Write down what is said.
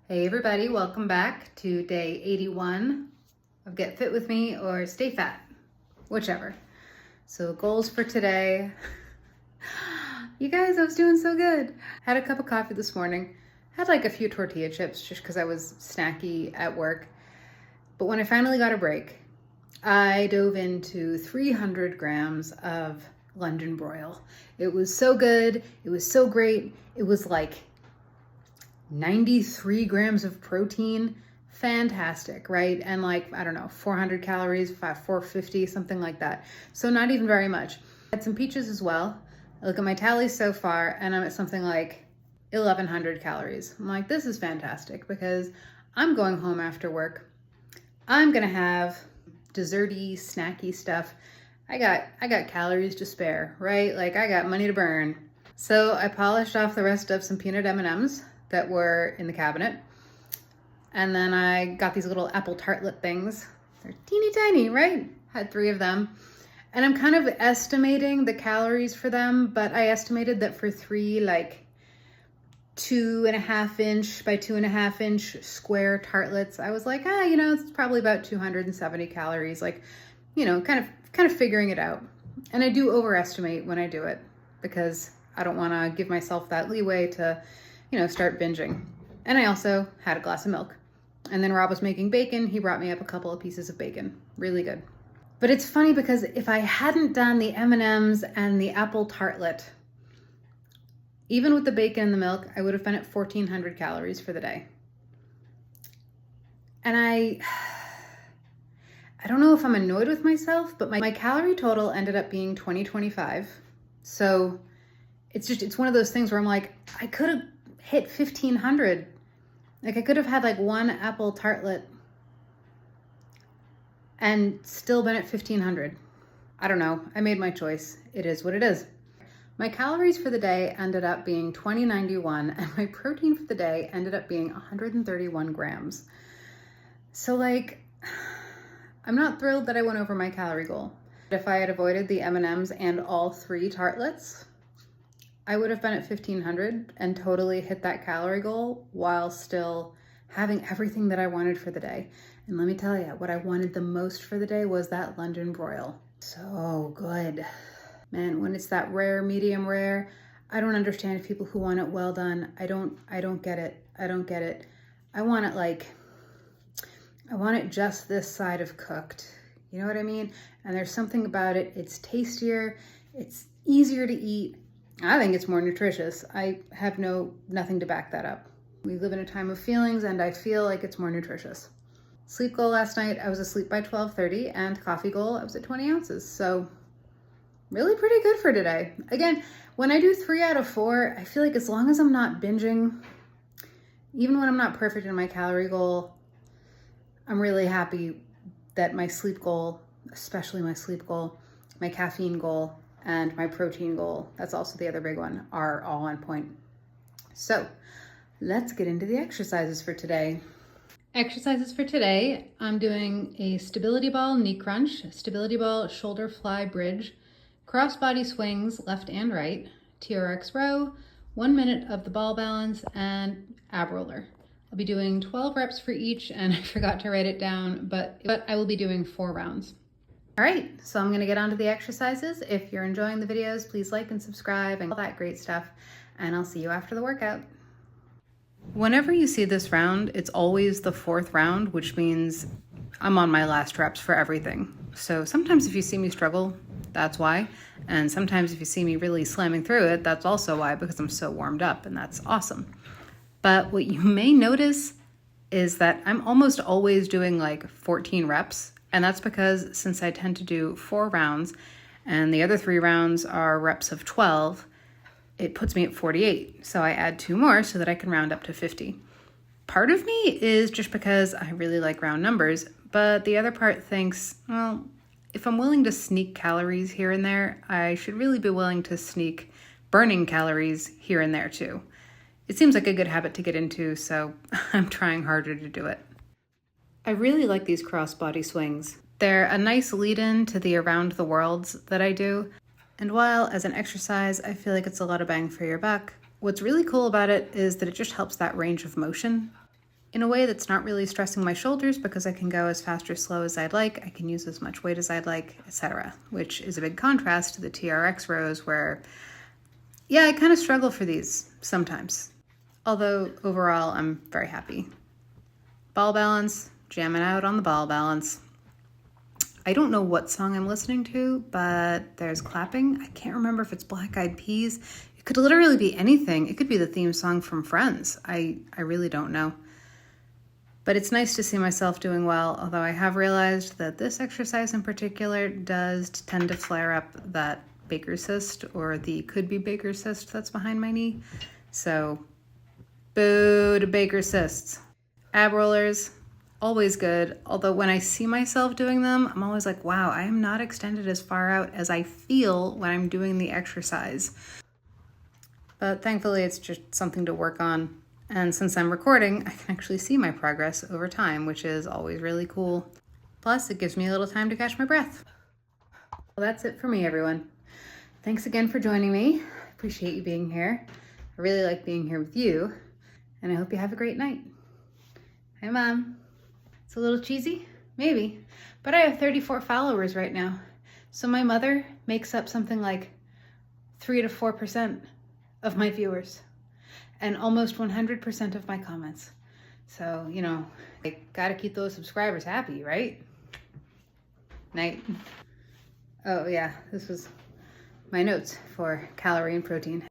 Hey everybody, welcome back to day 81 of Get Fit With Me or Stay Fat, whichever. So goals for today. You guys, I was doing so good. Had a cup of coffee this morning. Had like a few tortilla chips just because I was snacky at work. But when I finally got a break, I dove into 300 grams of London broil. It was so good. It was so great. It was like 93 grams of protein. Fantastic, right? And like, I don't know, 400 calories, 450, something like that. So not even very much. I had some peaches as well. I look at my tallies so far and I'm at something like 1,100 calories. I'm like, this is fantastic because I'm going home after work. I'm gonna have desserty, snacky stuff. I got calories to spare, right? Like I got money to burn. So I polished off the rest of some peanut M&Ms that were in the cabinet. And then I got these little apple tartlet things. They're teeny tiny, right? Had 3 of them. And I'm kind of estimating the calories for them, but I estimated that for 3 like 2.5 inch by 2.5 inch square tartlets, I was like, it's probably about 270 calories, like, kind of figuring it out. And I do overestimate when I do it because I don't want to give myself that leeway to, start binging. And I also had a glass of milk. And then Rob was making bacon. He brought me up a couple of pieces of bacon. Really good. But it's funny because if I hadn't done the M&Ms and the apple tartlet, even with the bacon and the milk, I would have been at 1,400 calories for the day. And I don't know if I'm annoyed with myself, but my calorie total ended up being 2025. So it's one of those things where I'm like, I could have hit 1,500. Like I could have had like 1 apple tartlet and still been at 1,500. I don't know. I made my choice. It is what it is. My calories for the day ended up being 2091 and my protein for the day ended up being 131 grams. So like, I'm not thrilled that I went over my calorie goal. If I had avoided the M&Ms and all 3 tartlets, I would have been at 1,500 and totally hit that calorie goal while still having everything that I wanted for the day. And let me tell you, what I wanted the most for the day was that London broil. So good. Man, when it's that rare, medium rare, I don't understand people who want it well done. I don't get it. I don't get it. I want it just this side of cooked. You know what I mean? And there's something about it. It's tastier. It's easier to eat. I think it's more nutritious. I have nothing to back that up. We live in a time of feelings and I feel like it's more nutritious. Sleep goal last night, I was asleep by 12:30 and coffee goal, I was at 20 ounces. So really pretty good for today. Again, when I do 3 out of 4, I feel like as long as I'm not binging, even when I'm not perfect in my calorie goal, I'm really happy that my sleep goal, especially my sleep goal, my caffeine goal, and my protein goal, that's also the other big one, are all on point. So let's get into the exercises for today. Exercises for today, I'm doing a stability ball knee crunch, stability ball shoulder fly bridge, cross body swings left and right, TRX row, 1 minute of the ball balance, and ab roller. I'll be doing 12 reps for each, and I forgot to write it down, but I will be doing 4 rounds. All right, so I'm gonna get on to the exercises. If you're enjoying the videos, please like and subscribe and all that great stuff, and I'll see you after the workout. Whenever you see this round, it's always the 4th round, which means I'm on my last reps for everything. So sometimes if you see me struggle, that's why. And sometimes if you see me really slamming through it, that's also why, because I'm so warmed up, and that's awesome. But what you may notice is that I'm almost always doing like 14 reps. And that's because since I tend to do 4 rounds and the other 3 rounds are reps of 12, it puts me at 48. So I add 2 more so that I can round up to 50. Part of me is just because I really like round numbers, but the other part thinks, well, if I'm willing to sneak calories here and there, I should really be willing to sneak burning calories here and there too. It seems like a good habit to get into, so I'm trying harder to do it. I really like these cross-body swings. They're a nice lead-in to the around the worlds that I do. And while as an exercise, I feel like it's a lot of bang for your buck, what's really cool about it is that it just helps that range of motion. in a way that's not really stressing my shoulders because I can go as fast or slow as I'd like, I can use as much weight as I'd like, etc., which is a big contrast to the TRX rows where, yeah, I kind of struggle for these sometimes. Although overall, I'm very happy. Ball balance, jamming out on the ball balance. I don't know what song I'm listening to, but there's clapping. I can't remember if it's Black Eyed Peas. It could literally be anything. It could be the theme song from Friends. I really don't know. But it's nice to see myself doing well, although I have realized that this exercise in particular does tend to flare up that Baker's cyst, or the could-be Baker's cyst that's behind my knee. So, boo to Baker's cysts. Ab rollers, always good, although when I see myself doing them, I'm always like, wow, I am not extended as far out as I feel when I'm doing the exercise. But thankfully, it's just something to work on. And since I'm recording, I can actually see my progress over time, which is always really cool. Plus, it gives me a little time to catch my breath. Well, that's it for me, everyone. Thanks again for joining me. I appreciate you being here. I really like being here with you, and I hope you have a great night. Hi, Mom. It's a little cheesy, maybe, but I have 34 followers right now. So my mother makes up something like 3 to 4% of my viewers and almost 100% of my comments. So, you know, I gotta keep those subscribers happy, right? Night. Oh yeah, this was my notes for calorie and protein.